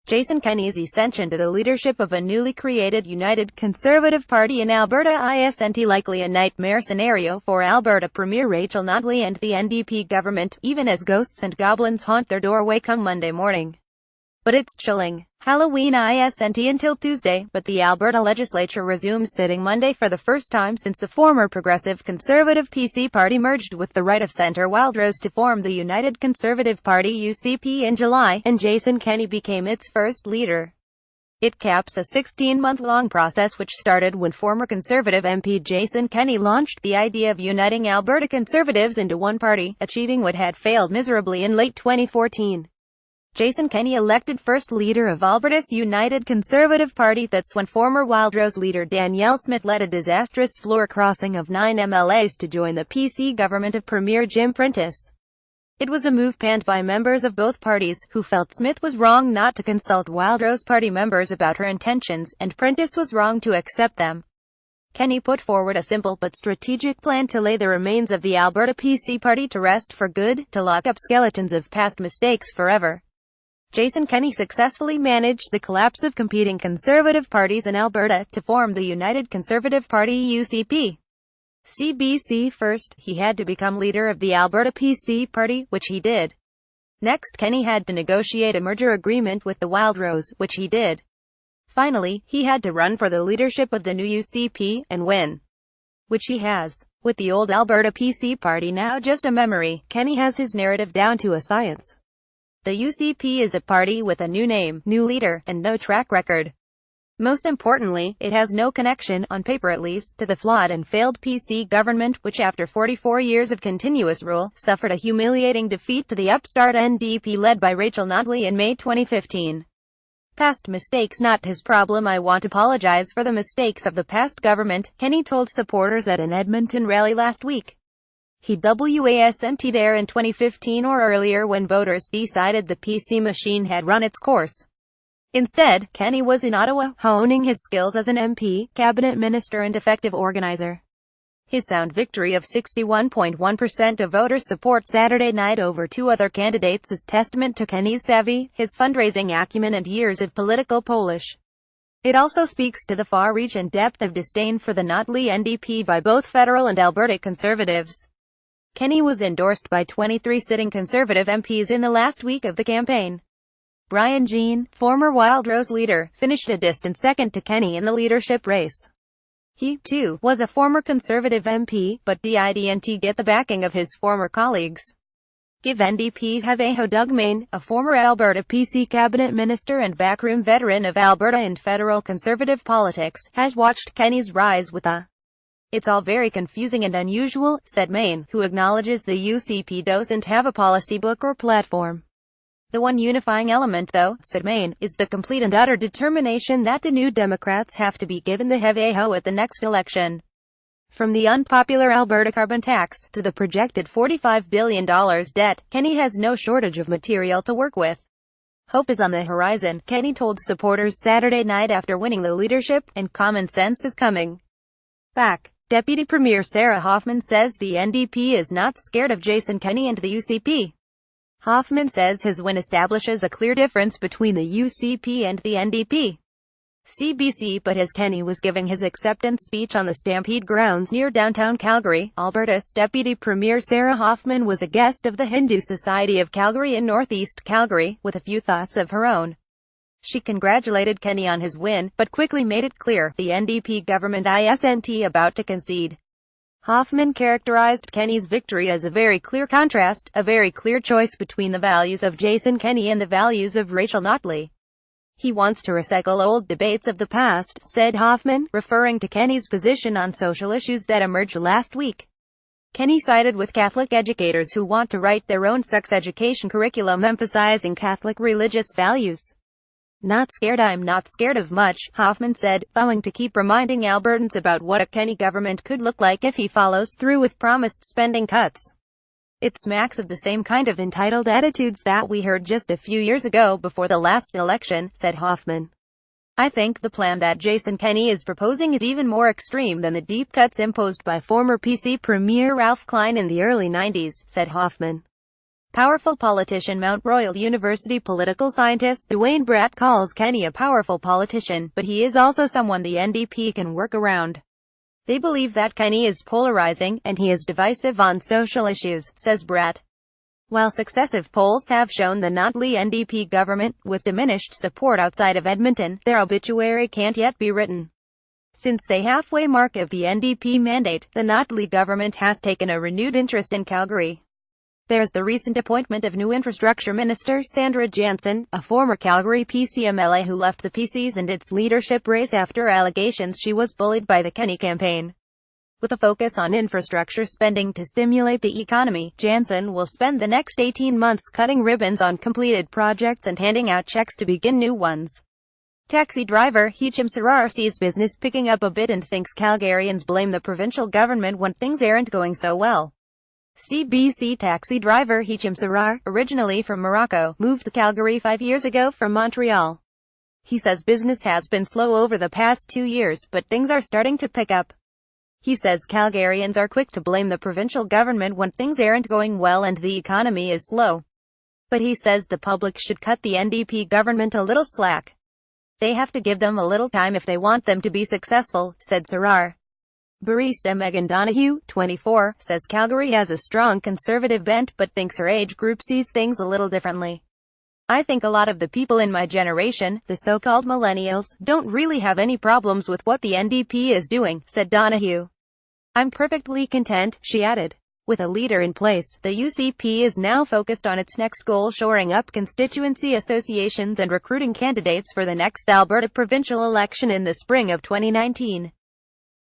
Jason Kenney's ascension to the leadership of a newly created United Conservative Party in Alberta isn't likely a nightmare scenario for Alberta Premier Rachel Notley and the NDP government, even as ghosts and goblins haunt their doorway come Monday morning. But it's chilling. Halloween isn't until Tuesday, but the Alberta legislature resumes sitting Monday for the first time since the former Progressive Conservative PC party merged with the right-of-centre Wildrose to form the United Conservative Party UCP in July, and Jason Kenney became its first leader. It caps a 16-month-long process which started when former Conservative MP Jason Kenney launched the idea of uniting Alberta Conservatives into one party, achieving what had failed miserably in late 2014. Jason Kenney elected first leader of Alberta's United Conservative Party. That's when former Wildrose leader Danielle Smith led a disastrous floor crossing of 9 MLAs to join the PC government of Premier Jim Prentice. It was a move panned by members of both parties, who felt Smith was wrong not to consult Wildrose party members about her intentions, and Prentice was wrong to accept them. Kenney put forward a simple but strategic plan to lay the remains of the Alberta PC party to rest for good, to lock up skeletons of past mistakes forever. Jason Kenney successfully managed the collapse of competing Conservative parties in Alberta to form the United Conservative Party UCP. CBC first, he had to become leader of the Alberta PC party, which he did. Next, Kenney had to negotiate a merger agreement with the Wildrose, which he did. Finally, he had to run for the leadership of the new UCP, and win. Which he has. With the old Alberta PC party now just a memory, Kenney has his narrative down to a science. The UCP is a party with a new name, new leader, and no track record. Most importantly, it has no connection, on paper at least, to the flawed and failed PC government, which after 44 years of continuous rule, suffered a humiliating defeat to the upstart NDP led by Rachel Notley in May 2015. Past mistakes not his problem. I want to apologize for the mistakes of the past government, Kenney told supporters at an Edmonton rally last week. He wasn't there in 2015 or earlier when voters decided the PC machine had run its course. Instead, Kenney was in Ottawa, honing his skills as an MP, cabinet minister and effective organizer. His sound victory of 61.1% of voters' support Saturday night over two other candidates is testament to Kenney's savvy, his fundraising acumen and years of political polish. It also speaks to the far reach and depth of disdain for the Notley NDP by both federal and Alberta Conservatives. Kenney was endorsed by 23 sitting Conservative MPs in the last week of the campaign. Brian Jean, former Wildrose leader, finished a distant second to Kenney in the leadership race. He, too, was a former Conservative MP, but didn't get the backing of his former colleagues. Give NDP have Doug Mayne, a former Alberta PC cabinet minister and backroom veteran of Alberta and federal Conservative politics, has watched Kenney's rise with a "It's all very confusing and unusual," said Mayne, who acknowledges the UCP doesn't have a policy book or platform. "The one unifying element, though," said Mayne, "is the complete and utter determination that the New Democrats have to be given the heave-ho at the next election. From the unpopular Alberta carbon tax, to the projected $45 billion debt, Kenney has no shortage of material to work with. Hope is on the horizon," Kenney told supporters Saturday night after winning the leadership, "and common sense is coming back." Deputy Premier Sarah Hoffman says the NDP is not scared of Jason Kenney and the UCP. Hoffman says his win establishes a clear difference between the UCP and the NDP. CBC. But as Kenney was giving his acceptance speech on the Stampede grounds near downtown Calgary, Alberta's Deputy Premier Sarah Hoffman was a guest of the Hindu Society of Calgary in northeast Calgary, with a few thoughts of her own. She congratulated Kenney on his win, but quickly made it clear the NDP government isn't about to concede. Hoffman characterized Kenney's victory as a very clear contrast, a very clear choice between the values of Jason Kenney and the values of Rachel Notley. "He wants to recycle old debates of the past," said Hoffman, referring to Kenney's position on social issues that emerged last week. Kenney sided with Catholic educators who want to write their own sex education curriculum emphasizing Catholic religious values. "Not scared. I'm not scared of much," Hoffman said, vowing to keep reminding Albertans about what a Kenney government could look like if he follows through with promised spending cuts. "It smacks of the same kind of entitled attitudes that we heard just a few years ago before the last election," said Hoffman. "I think the plan that Jason Kenney is proposing is even more extreme than the deep cuts imposed by former PC Premier Ralph Klein in the early 90s, said Hoffman. Powerful politician. Mount Royal University political scientist Dwayne Bratt calls Kenney a powerful politician, but he is also someone the NDP can work around. They believe that Kenney is polarizing, and he is divisive on social issues, says Bratt. While successive polls have shown the Notley NDP government, with diminished support outside of Edmonton, their obituary can't yet be written. Since the halfway mark of the NDP mandate, the Notley government has taken a renewed interest in Calgary. There's the recent appointment of new infrastructure minister Sandra Jansen, a former Calgary PC MLA who left the PCs and its leadership race after allegations she was bullied by the Kenney campaign. With a focus on infrastructure spending to stimulate the economy, Jansen will spend the next 18 months cutting ribbons on completed projects and handing out checks to begin new ones. Taxi driver Hicham Sarar sees business picking up a bit and thinks Calgarians blame the provincial government when things aren't going so well. CBC taxi driver Hicham Sarar, originally from Morocco, moved to Calgary 5 years ago from Montreal. He says business has been slow over the past 2 years, but things are starting to pick up. He says Calgarians are quick to blame the provincial government when things aren't going well and the economy is slow. But he says the public should cut the NDP government a little slack. They have to give them a little time if they want them to be successful, said Sarar. Barista Megan Donahue, 24, says Calgary has a strong conservative bent but thinks her age group sees things a little differently. I think a lot of the people in my generation, the so-called millennials, don't really have any problems with what the NDP is doing, said Donahue. I'm perfectly content, she added. With a leader in place, the UCP is now focused on its next goal: shoring up constituency associations and recruiting candidates for the next Alberta provincial election in the spring of 2019.